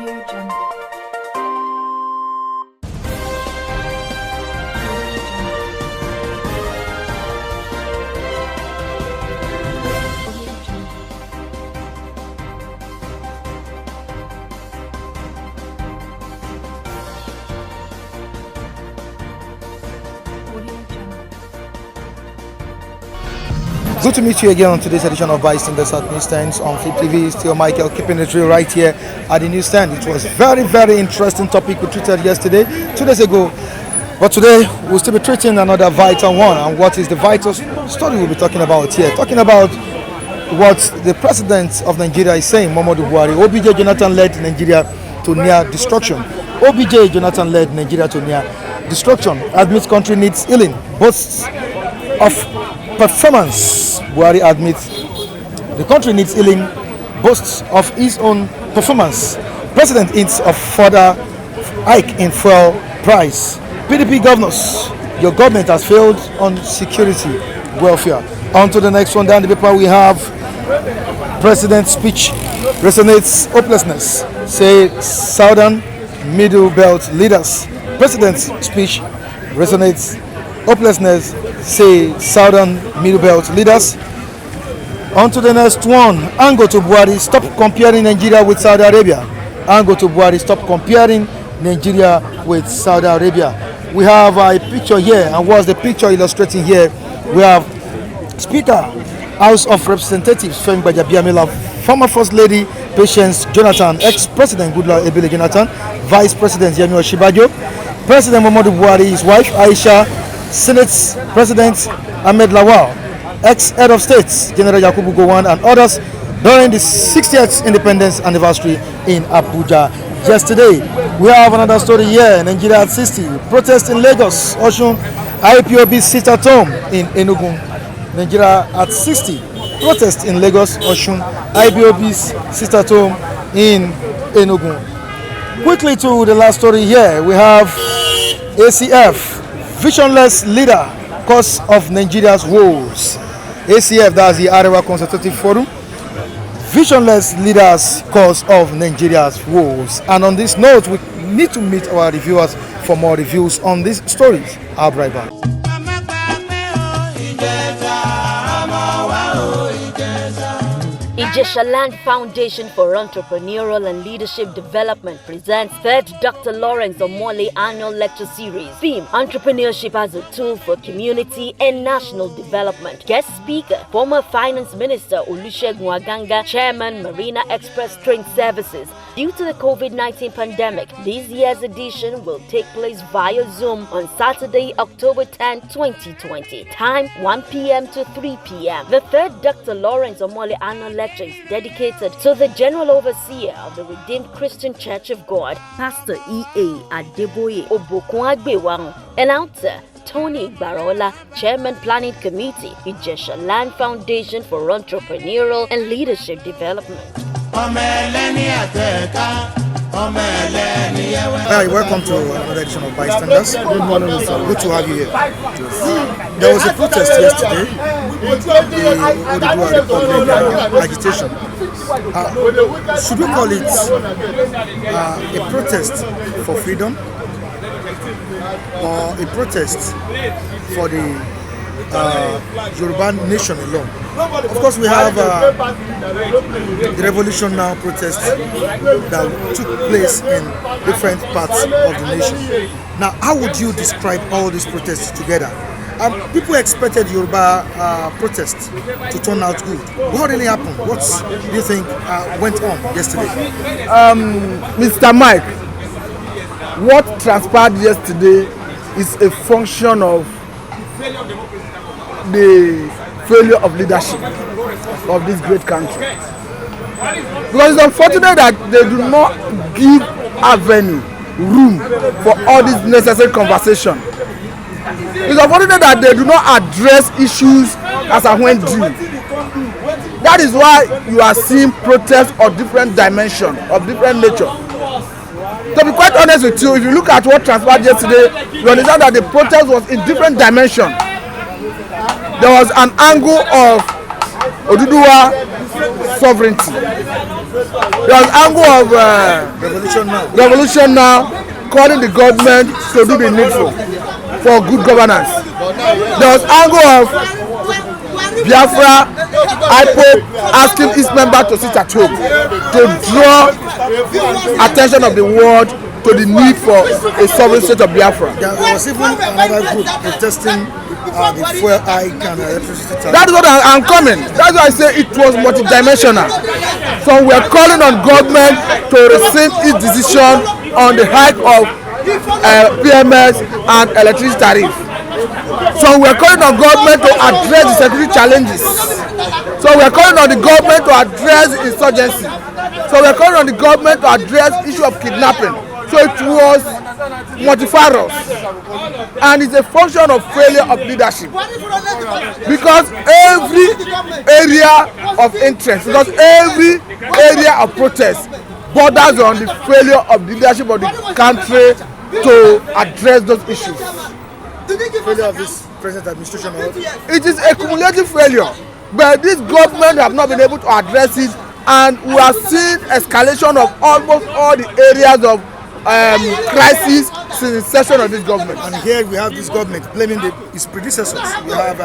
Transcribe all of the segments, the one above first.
Good to meet you again on today's edition of Bystanders at Newsstands on Flip TV. Still Michael keeping the drill right here at the newsstand. It was very interesting topic we treated yesterday, 2 days ago. But today we'll still be treating another vital one. And what is the vital story we'll be talking about here? Talking about what the president of Nigeria is saying, Muhammadu Buhari. OBJ Jonathan led Nigeria to near destruction. OBJ Jonathan led Nigeria to near destruction. Admits country needs healing. Boasts of performance. Buhari admits the country needs healing, boasts of his own performance. President hints of further hike in fuel price. PDP governors, your government has failed on security, welfare. On to the next one. Down the paper we have President's speech resonates hopelessness, say Southern Middle Belt leaders. President's speech resonates hopelessness, say Southern Middle Belt leaders. On to the next one. Ango to Buhari, stop comparing Nigeria with Saudi Arabia. Ango to Buhari, stop comparing Nigeria with Saudi Arabia. We have a picture here, and what's the picture illustrating here? We have Speaker, House of Representatives, Femi Gbajabiamila, former First Lady, Patience Jonathan, ex-President Goodluck Ebele Jonathan, Vice President Yemi Osinbajo, President Muhammadu Buhari, his wife Aisha, Senate President Ahmed Lawal, ex-head of state General Yakubu Gowon, and others during the 60th independence anniversary in Abuja yesterday. We have another story here. Nigeria at 60, protest in Lagos, Osun, IPOB sit at home in Enugu. Nigeria at 60, protest in Lagos, Osun, IPOB sit at home in Enugu. Quickly to the last story here, we have ACF, visionless leader, cause of Nigeria's woes. ACF, that's the Arewa Consultative Forum. Visionless leaders, cause of Nigeria's woes. And on this note, we need to meet our reviewers for more reviews on these stories. I'll be right back. Ijesha Land Foundation for Entrepreneurial and Leadership Development presents 3rd Dr. Lawrence Omole Annual Lecture Series. Theme: Entrepreneurship as a Tool for Community and National Development. Guest speaker: former Finance Minister Olusegun Aganga, Chairman, Marina Express Train Services. Due to the COVID-19 pandemic, this year's edition will take place via Zoom on Saturday, October 10, 2020. Time 1 p.m. to 3 p.m. The 3rd Dr. Lawrence Omole Annual Lecture is dedicated to the General Overseer of the Redeemed Christian Church of God, Pastor E.A. Adeboye Obokunagbewarun. Announcer: Tony Barola, Chairman Planning Committee, Ijesha Land Foundation for Entrepreneurial and Leadership Development. Hi, welcome to another edition of Bystanders. Good morning, sir. Good to have you here. There was a protest yesterday, the Oduduwa Republic agitation. Should we call it a protest for freedom or a protest for the Yoruba nation alone? Of course, we have the Revolution Now protest that took place in different parts of the nation. Now, how would you describe all these protests together? People expected Yoruba protests to turn out good. What really happened? What do you think went on yesterday? Mr. Mike, what transpired yesterday is a function of the failure of leadership of this great country. Because it's unfortunate that they do not give avenue, room for all this necessary conversation. It's unfortunate that they do not address issues as I went through. That is why you are seeing protests of different dimension, of different nature. To be quite honest with you, if you look at what transpired yesterday, you understand that the protest was in different dimension. There was an angle of Oduduwa sovereignty. There was angle of revolution now, calling the government to do the needful for good governance. There was angle of Biafra, IPO asking its member to sit at home to draw attention of the world to the need for a sovereign state of Biafra. There was even another group protesting the fuel hike and electricity tax. That's what I'm coming. That's why I say it was multidimensional. So we're calling on government to rescind its decision on the hike of PMS and electricity tariff. So we're calling on government to address the security challenges. So we're calling on the government to address insurgency. So we're calling on the government to address issue of kidnapping. So it was multifarious, and it's a function of failure of leadership, because every area of interest, because every area of protest borders on the failure of leadership of the country to address those issues. Failure of this present administration. It is a cumulative failure, but this government have not been able to address it, and we are seeing escalation of almost all the areas of crisis since the inception of this government. And here we have this government blaming its predecessors. We have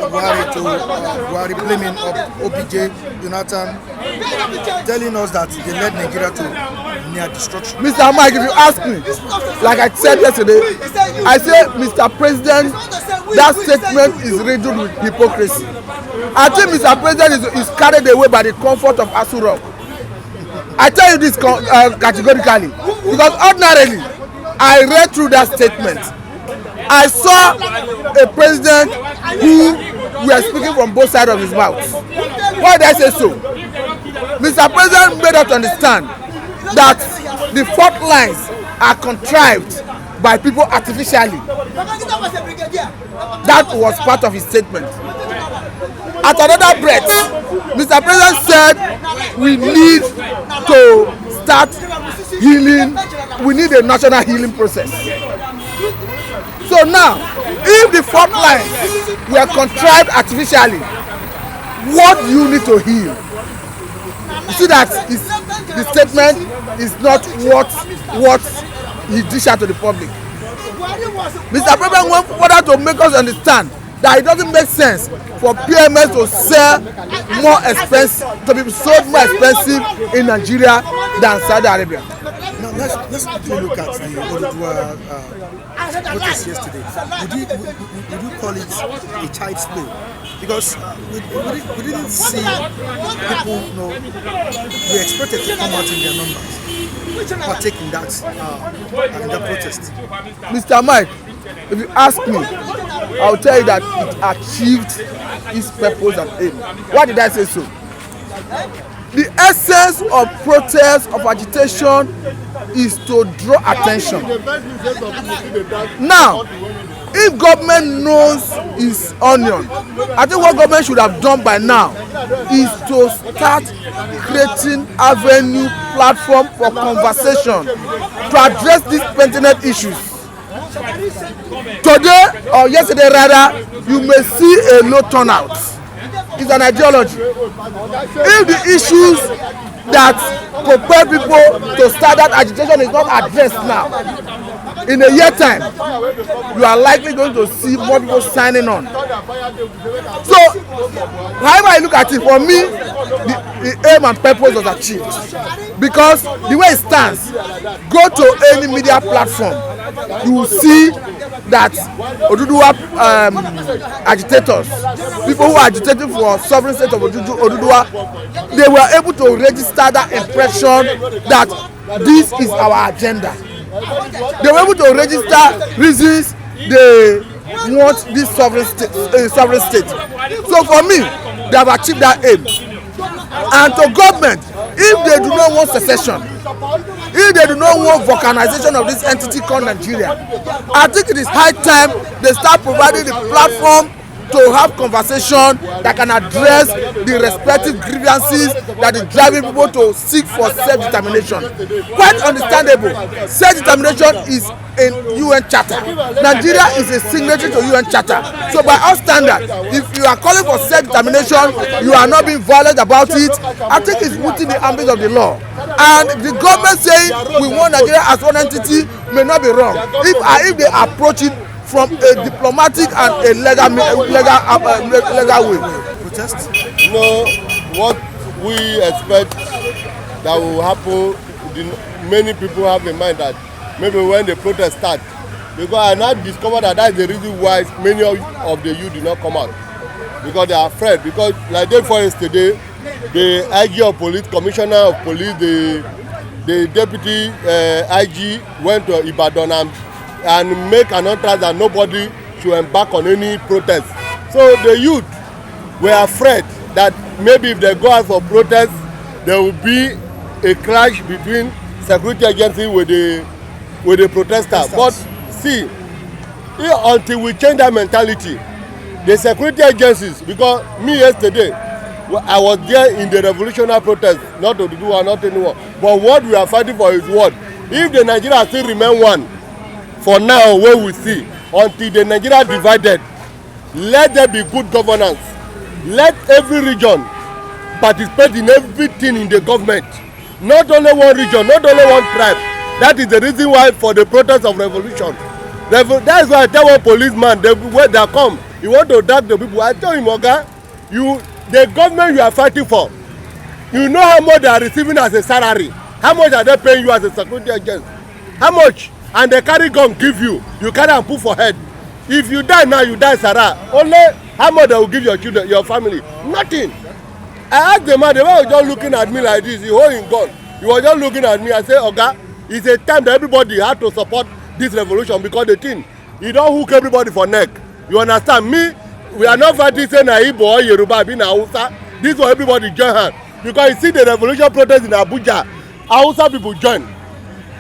Buhari blaming OBJ, Jonathan, telling us that they led Nigeria to near destruction. Mr. Mike, if you ask me, like I said yesterday, I say, Mr. President, that statement is riddled with hypocrisy. I think Mr. President is carried away by the comfort of Asu Rock. I tell you this categorically, because ordinarily I read through that statement. I saw a president who were speaking from both sides of his mouth. Why did I say so? Mr. President made us understand that the fault lines are contrived by people artificially. That was part of his statement. At another breath, Mr. President said we need to start healing, we need a national healing process. So now, if the fault lines were contrived artificially, what do you need to heal? You see that the statement is not what he dished out to the public. Mr. President went further to make us understand that it doesn't make sense for PMS to sell more expensive, to be sold more expensive in Nigeria than Saudi Arabia. Now let's quickly look at the Oduduwa protest yesterday. Would you call it a child's play? Because we didn't see people, we expected to come out in their numbers, partake in that protest. Mr. Mike, if you ask me, I'll tell you that it achieved its purpose and aim. Why did I say so? The essence of protest, of agitation, is to draw attention. Now, if government knows its onion, I think what government should have done by now is to start creating avenue, platform for conversation to address these pertinent issues. Today or yesterday rather, you may see a low turnout. It's an ideology. If the issues that propel people to start that agitation is not addressed now, in a year time, you are likely going to see more people signing on. So, however I look at it, for me, the aim and purpose was achieved. Because the way it stands, go to any media platform, you will see that Oduduwa agitators, people who are agitating for sovereign state of Oduduwa, they were able to register that impression that this is our agenda. They were able to register reasons they want this sovereign state. So for me, they have achieved that aim. And to government, if they do not want secession, if they do not want volcanization of this entity called Nigeria, I think it is high time they start providing the platform to have conversation that can address the respective grievances that is driving people to seek for self-determination. Quite understandable. Self-determination is a UN charter. Nigeria is a signatory to UN charter. So by our standard, if you are calling for self-determination, you are not being violent about it. I think it's within the ambit of the law. And the government saying we want Nigeria as one entity may not be wrong if they approach it from a diplomatic and a legal way. Protest? What we expect that will happen, many people have in mind that maybe when the protest start, because I now discovered that is the reason why many of the youth did not come out, because they are afraid. Because like day before yesterday, the IG of police, commissioner of police, the deputy IG went to Ibadan and make an utterance that nobody should embark on any protest. So the youth were afraid that maybe if they go out for protest, there will be a clash between security agency with the protesters. But see, until we change that mentality, the security agencies, because me yesterday, I was there in the revolutionary protest, not to do or not anyone. But what we are fighting for is what? If the Nigeria still remain one, for now, where we see, until the Nigeria divided, let there be good governance. Let every region participate in everything in the government. Not only one region, not only one tribe. That is the reason why for the protest of revolution. That is why I tell one policeman, when they come, you want to attack the people. I tell him, Oga, the government you are fighting for, you know how much they are receiving as a salary. How much are they paying you as a security agent? How much? And they carry gun give you carry and put for head. If you die now, you die Sarah. Only how much they will give your children, your family? Nothing. I asked the man, the man was just looking at me like this, he holding gun. He was just looking at me. I said, Oga, it's a time that everybody had to support this revolution, because the thing, you don't hook everybody for neck. You understand me? We are not fighting saying na Igbo or Yoruba, be na Hausa. This was everybody join hand. Because you see the revolution protest in Abuja, Hausa people join.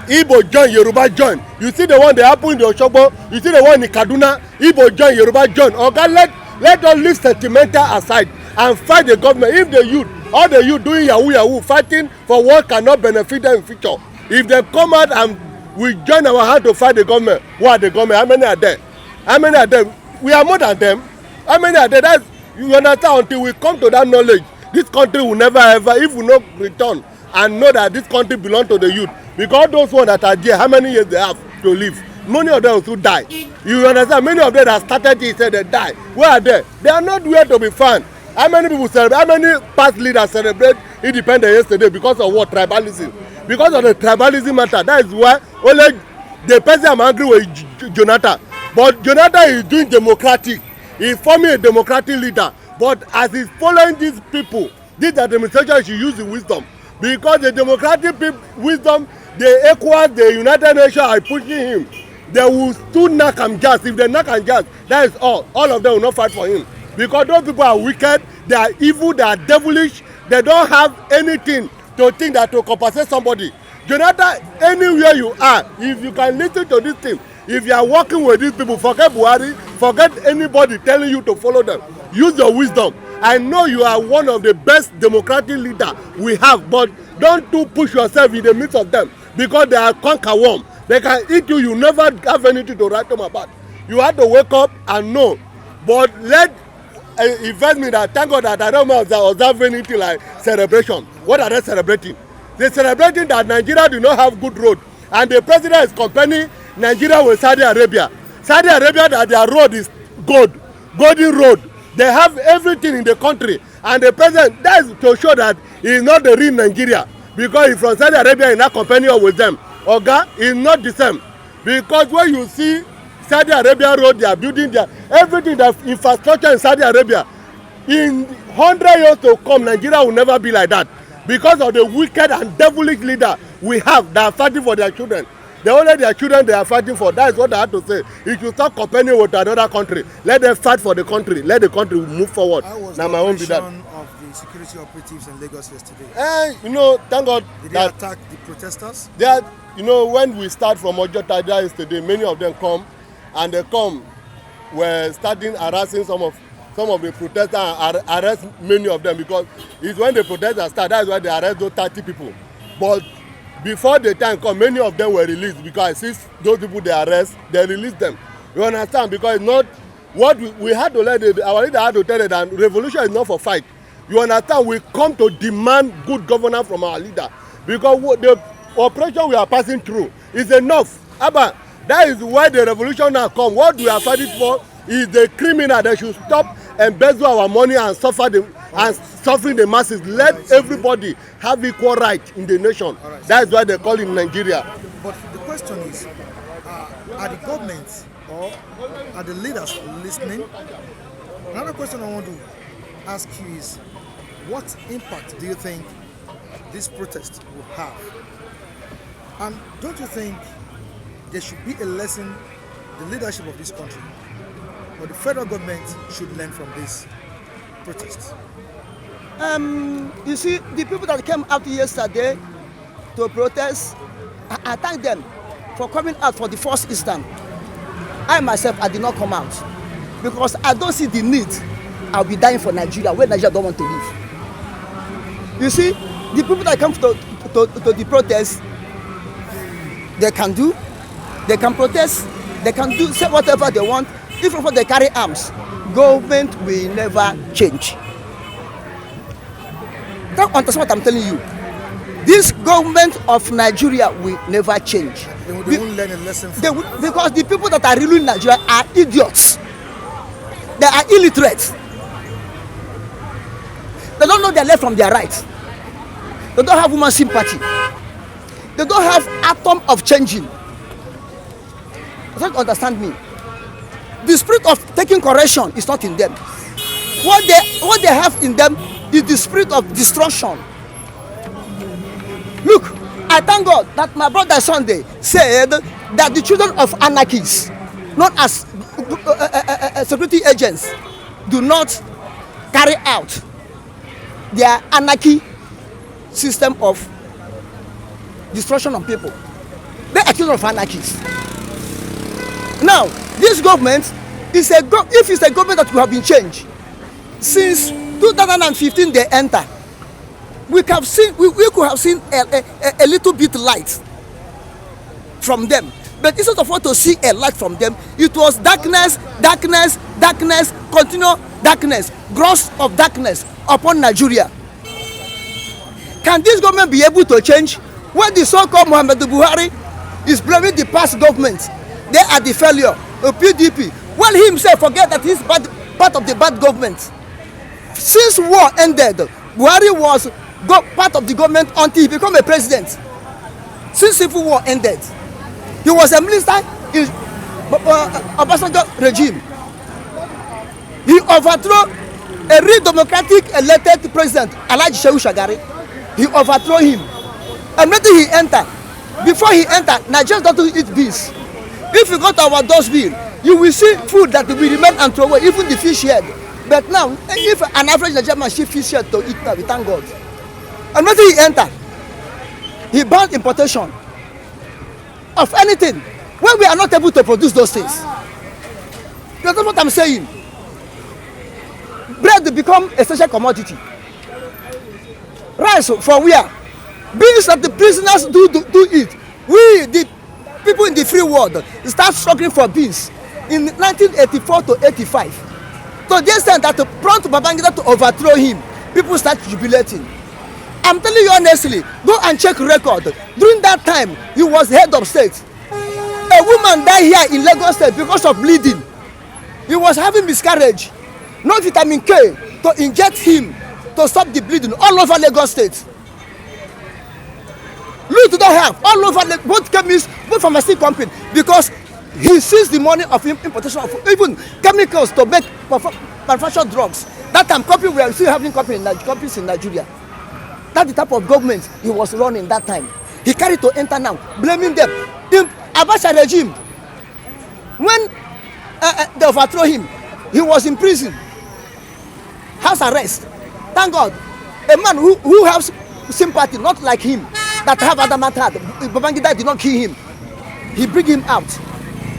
Igbo join, Yoruba join. You see the one that happened in the Osogbo, you see the one in Kaduna, Igbo join, Yoruba join. Okay, let us leave sentimental aside and fight the government. If the youth, all the youth doing yahoo fighting for what cannot benefit them in future, if they come out and we join our hand to fight the government, what are the government? How many are there? How many are there? We are more than them. How many are there? That's, you understand, until we come to that knowledge, this country will never ever, if we not return and know that this country belongs to the youth. Because those ones that are there, how many years they have to live? Many of them will die. You understand? Many of them that started it said they die. Where are they? They are not where to be found. How many people celebrate? How many past leaders celebrate independence yesterday because of what? Tribalism. Because of the tribalism matter. That is why only the person I'm angry with Jonathan. But Jonathan is doing democratic. He's forming a democratic leader. But as he's following these people, this administration should use the wisdom. Because the democratic wisdom, the ECOWAS, the United Nations are pushing him. They will still knock him just. If they knock him just, that is all. All of them will not fight for him. Because those people are wicked, they are evil, they are devilish. They don't have anything to think that to compensate somebody. Jonathan, anywhere you are, if you can listen to this thing, if you are working with these people, forget Buhari, forget anybody telling you to follow them. Use your wisdom. I know you are one of the best democratic leaders we have, but don't too push yourself in the midst of them, because they are conquer worm. They can eat you. You never have anything to write them about. You have to wake up and know. But let invest me that, thank God that I don't observe anything like celebration. What are they celebrating? They're celebrating that Nigeria do not have good road, and the president is comparing Nigeria with Saudi Arabia. Saudi Arabia, that their road is golden road. They have everything in the country, and the president, that's to show that he is not the real Nigeria, because he's from Saudi Arabia and not comparing with them. Oga is not the same, because when you see Saudi Arabia road, they are building their everything, that infrastructure in Saudi Arabia. In 100 years to come, Nigeria will never be like that, because of the wicked and devilish leader we have that are fighting for their children. They only their children they are fighting for. That is what I have to say. If you start comparing with another country, let them fight for the country. Let the country move forward. Now my own be that. Of the security operatives in Lagos yesterday. Thank God. Did they attack the protesters? They are, when we start from Ojota yesterday, many of them come, and they come, were starting harassing some of some of the protesters and arrest many of them, because it's when the protesters start, that's why they arrest those 30 people. But before the time come, many of them were released, because since those people they arrest, they release them. You understand? Because it's not what we had to let our leader had to tell them that revolution is not for fight. You understand? We come to demand good governance from our leader, because the operation we are passing through is enough. Abba, that is why the revolution now come. What we are fighting for is the criminal. They should stop embezzle our money and suffering the masses. Let everybody have equal right in the nation. Right. That is why they call it Nigeria. But the question is, are the governments or are the leaders listening? Another question I want to ask you is, what impact do you think this protest will have? And don't you think there should be a lesson the leadership of this country or the federal government should learn from this protest? You see, the people that came out yesterday to protest, I thank them for coming out for the first instance. I myself, I did not come out because I don't see the need. I'll be dying for Nigeria when Nigeria don't want to live. You see, the people that come to the protest, they can protest, they can say whatever they want. Even if they carry arms, government will never change. Don't understand what I'm telling you. This government of Nigeria will never change. They won't learn a lesson from because the people that are ruling Nigeria are idiots. They are illiterate. They don't know their left from their right. They don't have human sympathy. They don't have atom of changing. You don't understand me. The spirit of taking correction is not in them. What they have in them is the spirit of destruction. Look, I thank God that my brother Sunday said that the children of anarchists, not as security agents, do not carry out their anarchy system of destruction of people. They are children of anarchists. Now, this government is if it's a government that could have been changed since 2015 they enter, we could have seen a little bit light from them. But instead of what to see a light from them, it was darkness, darkness, darkness, continual darkness, gross of darkness upon Nigeria. Can this government be able to change? When the so-called Buhari is blaming the past government, they are the failure of PDP. Well, he himself forget that he's part of the bad government. Since war ended, Buhari was part of the government until he became a president. Since civil war ended, he was a minister in Obasanjo regime. He overthrew a real democratic elected president, Alhaji Shehu Shagari. He overthrew him. And when he entered, before he entered, Nigerians don't eat beans. If you go to our dustbin, you will see food that will remain and throw away, even the fish head. But now, if an average Nigerian man see fish head to eat now, we thank God. And when he entered, he banned importation of anything when we are not able to produce those things. That's what I'm saying. Bread become a essential commodity. Rice for where? Beans that the prisoners do eat. We, the people in the free world, start struggling for beans in 1984 to 85. To the extent that prompt Babangida to overthrow him, people start jubilating. I'm telling you honestly, go and check record. During that time, he was head of state. A woman died here in Lagos State because of bleeding. He was having miscarriage. No vitamin K to inject him to stop the bleeding all over Lagos State. Look to don't have all over both chemists, both pharmacy company, because he seized the money of importation of even chemicals to make manufacture drugs. That time company we are still having companies in Nigeria. That's the type of government he was running that time. He carried to enter now, blaming them. The Abacha regime, when they overthrew him, he was in prison, house arrest. Thank God, a man who has sympathy, not like him, that have other matter. Babangida did not kill him. He bring him out.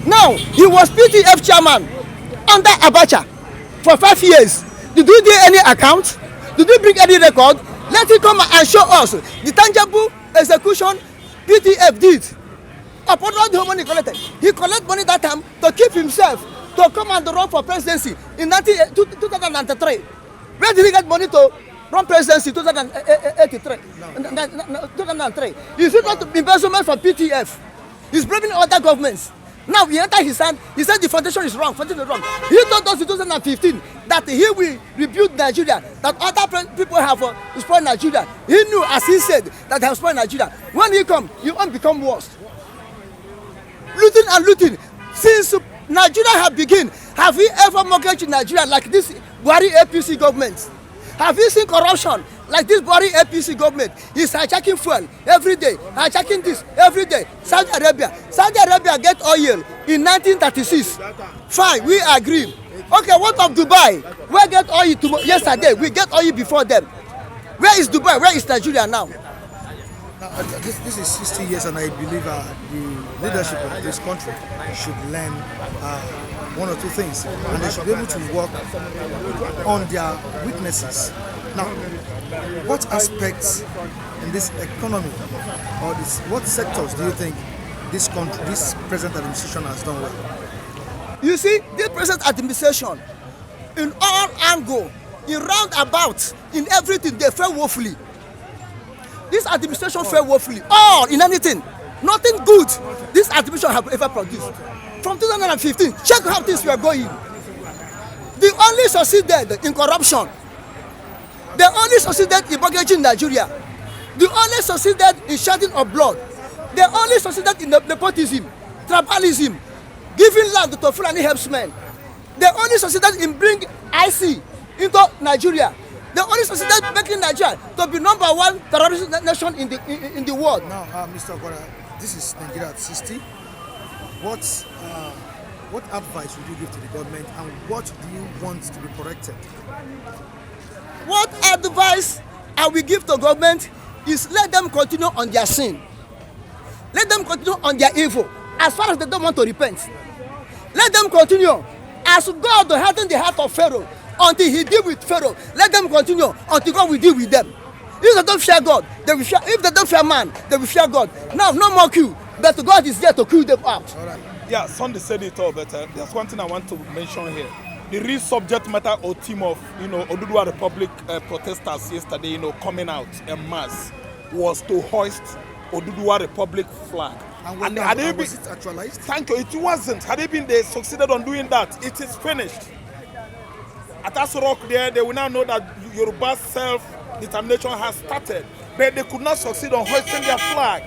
Now he was PTF chairman under Abacha. for 5 years. Did you do any account? Did you bring any record? Let him come and show us the tangible execution PTF did upon all the money collected. He collected money that time to keep himself to come and run for presidency in 2003. Where did he get money to run presidency in 2003? 2003. Is it not embezzlement from PTF? He's blaming other governments. Now he entered his hand, he said the foundation is wrong, foundation is wrong. He told us in 2015 that he will rebuild Nigeria, that other people have spoiled Nigeria. He knew, as he said, that they have spoiled Nigeria. When he come, he won't become worse. Looting and looting. Since Nigeria have begun, have we ever mortgaged Nigeria like this Buhari APC government? Have you seen corruption like this Buhari APC government? He's hijacking fuel every day, hijacking this every day. Saudi Arabia get oil in 1936. Fine, we agree. Okay, what of Dubai? Where get oil yesterday? We get oil before them. Where is Dubai? Where is Nigeria now? This is 60 years, and I believe the leadership of this country should learn one or two things, and they should be able to work on their weaknesses. Now, what aspects in this economy, or what sectors do you think this country, this present administration has done well? You see, this present administration, in all angle, in roundabout, in everything, they fail woefully. This administration failed woefully. All in anything, nothing good this administration have ever produced. From 2015, check how things were going. They only succeeded in corruption. They only succeeded in mortgaging Nigeria. They only succeeded in shedding of blood. They only succeeded in nepotism, tribalism, giving land to Fulani herdsmen. They only succeeded in bringing IC into Nigeria. They only succeeded making Nigeria to be #1 terrorist nation in the world. Now, Mr. Buhari, this is Nigeria at 60. What advice would you give to the government, and what do you want to be corrected? What advice I will give to government is let them continue on their sin. Let them continue on their evil as far as they don't want to repent. Let them continue as God hardened the heart of Pharaoh until he deal with Pharaoh. Let them continue until God will deal with them. If they don't fear God, they will fear. If they don't fear man, they will fear God. Now, no more queue, but God is there to kill them out. All right. Yeah, Sunday said it all, but there's one thing I want to mention here. The real subject matter or theme of, Oduduwa Republic protesters yesterday, coming out en masse, was to hoist Oduduwa Republic flag. And had it been, was it actualized? Thank you. It wasn't. Had they succeeded on doing that, it is finished. At Asorok there, they will now know that Yoruba self-determination has started, but they could not succeed on hoisting their flag.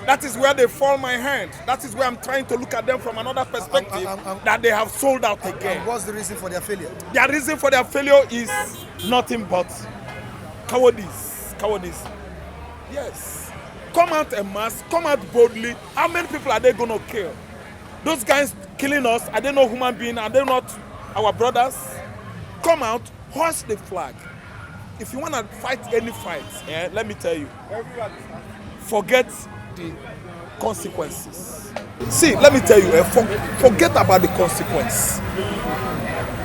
That is where they fall my hand. That is where I'm trying to look at them from another perspective, that they have sold out again. And what's the reason for their failure? Their reason for their failure is nothing but cowardice. Cowardice. Yes. Come out en masse, come out boldly. How many people are they going to kill? Those guys killing us, are they not human beings? Are they not our brothers? Come out, hoist the flag. If you want to fight any fight, let me tell you, forget the consequences. See, let me tell you, forget about the consequence.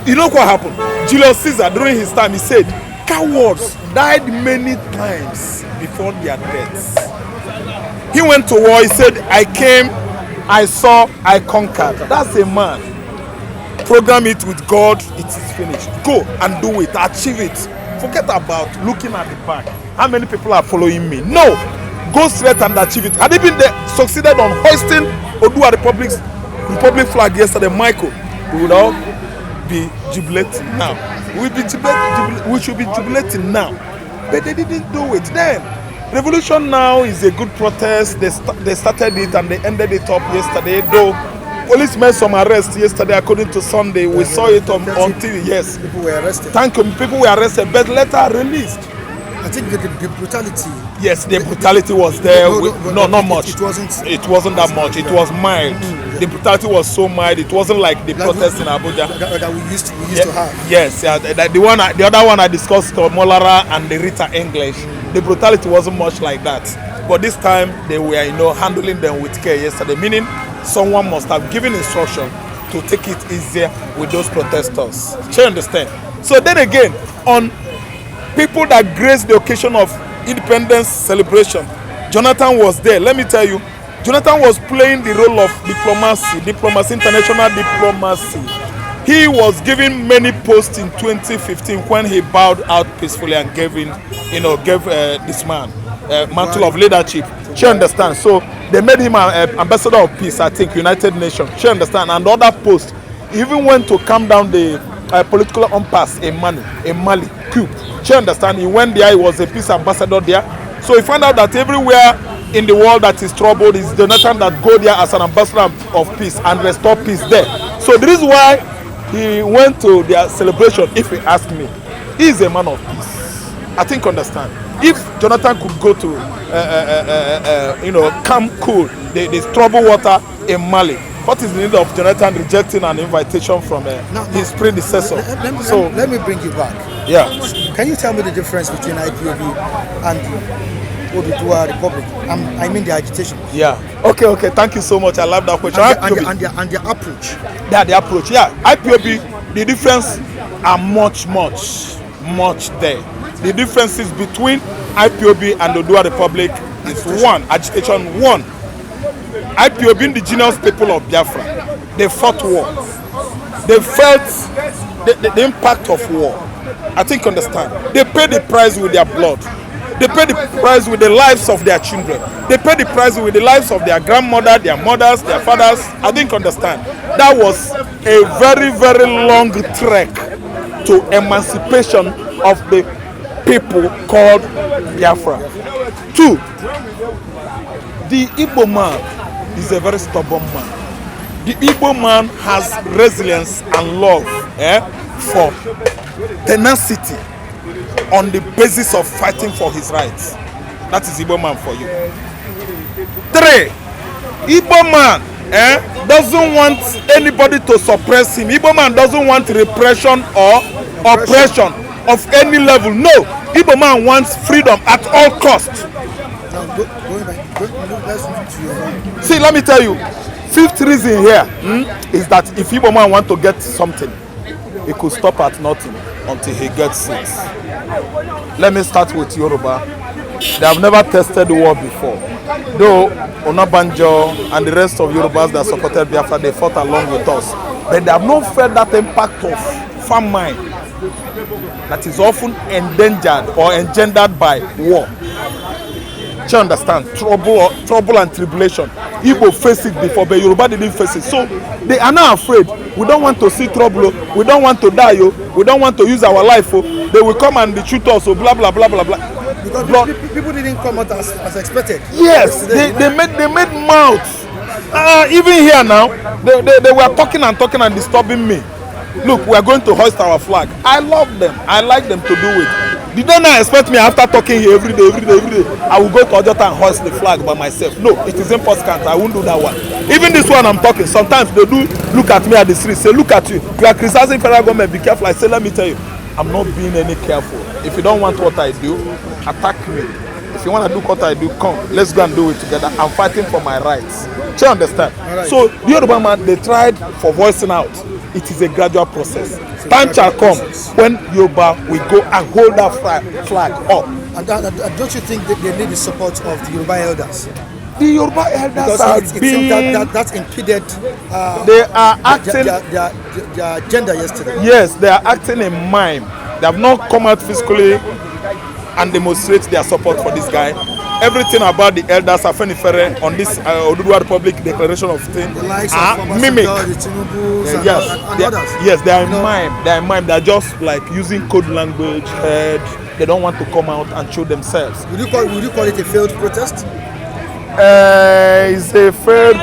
You know what happened? Julius Caesar, during his time, he said, cowards died many times before their deaths. He went to war, he said, I came, I saw, I conquered. That's a man. Program it with God, it is finished. Go and do it, achieve it. Forget about looking at the back. How many people are following me? No! Go straight and achieve it. Had they been there, succeeded on hoisting Oduduwa Republic flag yesterday, Michael, we would all be jubilating now. We should be jubilating now. But they didn't do it then. Revolution now is a good protest. They started it and they ended it up yesterday. Though police made some arrests yesterday, according to Sunday. We saw it until, yes. People were arrested. Thank you. People were arrested, but later released. I think the brutality. Yes, the brutality was there. No, not much. It wasn't. It wasn't that much. It was mild. The brutality was so mild. It wasn't like the protest in Abuja that we used to have. Yes, yeah. The other one I discussed, Molara and the Rita English. The brutality wasn't much like that. But this time they were, handling them with care yesterday. Meaning, someone must have given instruction to take it easier with those protesters. Do you understand? So then again, on people that graced the occasion of independence celebration, Jonathan was there. Let me tell you, Jonathan was playing the role of diplomacy, international diplomacy. He was given many posts in 2015 when he bowed out peacefully and gave this man mantle of leadership. She understand. So they made him an ambassador of peace, I think, United Nations. She understand. And other posts. He even went to calm down the political impasse in Mali, Cuba. She understand. He went there. He was a peace ambassador there. So he found out that everywhere in the world that is troubled is Jonathan that go there as an ambassador of peace and restore peace there. So this is why he went to their celebration. If you ask me, he is a man of peace. I think understand. If Jonathan could go to calm, cool the troubled water in Mali, what is the need of Jonathan rejecting an invitation from his predecessor? Let me bring you back. Yeah. Can you tell me the difference between IPOB and the Oduduwa Republic? I mean the agitation. Yeah. Okay. Thank you so much. I love that question. And their approach. Yeah, the approach. Yeah. IPOB, the difference are much there. The differences between IPOB and the Oduduwa Republic is one, agitation. One, IPOB, indigenous people of Biafra, they fought war. They felt the impact of war. I think understand. They paid the price with their blood. They paid the price with the lives of their children. They paid the price with the lives of their grandmother, their mothers, their fathers. I think understand. That was a very, very long trek to emancipation of the people called Biafra. Two, the Igbo man is a very stubborn man. The Igbo man has resilience and love for tenacity on the basis of fighting for his rights. That is Igbo man for you. Three, Igbo man doesn't want anybody to suppress him. Igbo man doesn't want repression or oppression of any level. No, Igbo man wants freedom at all costs. See, let me tell you, fifth reason here is that if Igbo man want to get something, he could stop at nothing until he gets it. Let me start with Yoruba. They have never tested the war before. Though Onabanjo and the rest of Yorubas that supported Biafra, they fought along with us. But they have not felt that impact of famine that is often endangered or engendered by war. Do you understand? Trouble and tribulation. Igbo faced it before, but Yoruba didn't face it. So they are not afraid. We don't want to see trouble. We don't want to die. We don't want to use our life. They will come and shoot us. Blah blah blah blah blah. Because people didn't come out as expected. Yes, they made mouths. Even here now, they were talking and disturbing me. Look, we are going to hoist our flag. I love them. I like them to do it. Did they not expect me after talking here every day? I will go to Ojota and hoist the flag by myself. No, it is impossible. I won't do that one. Even this one I'm talking, sometimes they do look at me at the street, say, look at you. You are criticizing federal government, be careful. I say, let me tell you, I'm not being any careful. If you don't want what I do, attack me. If you want to do what I do, come. Let's go and do it together. I'm fighting for my rights. Do you understand? Right. So the Yoruba man, they tried for voicing out. It is a gradual process. Time shall come when Yoruba will go and hold that flag up. And don't you think that they need the support of the Yoruba elders? The Yoruba elders are being... That impeded they are acting... their agenda yesterday. Yes, they are acting in mime. They have not come out physically and demonstrate their support for this guy. Everything about the elders are Fenifere on this Oduduwa Republic Declaration of Things are mimic. Yes, they are in mime. They are in mime. They are just like using code language. They don't want to come out and show themselves. Would you call it a failed protest? It's a failed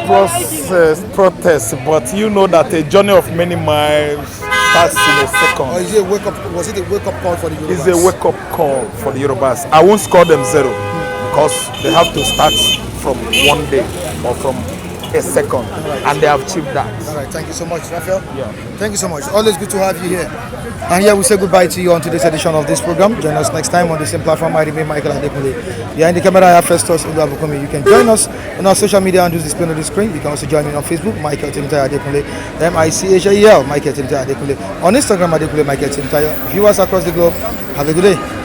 protest, but you know that a journey of many miles starts in a second. Or is it a wake-up? Was it a wake-up call for the Yorubas? It's a wake-up call for the Yorubas. I won't score them 0 because they have to start from one day or from a second, and they have achieved that. All right, thank you so much, Raphael. Yeah. Thank you so much. Always good to have you here. And here we say goodbye to you on today's edition of this program. Join us next time on the same platform. I remain Michael Adekunle. Behind the camera, I have Festus Oluwabukumi. You can join us on our social media and use display on the screen. You can also join me on Facebook, Michael Timothy Adekunle, MICHAEL, Michael Timothy Adekunle. On Instagram, Adekunle Michael Timothy. Viewers across the globe, have a good day.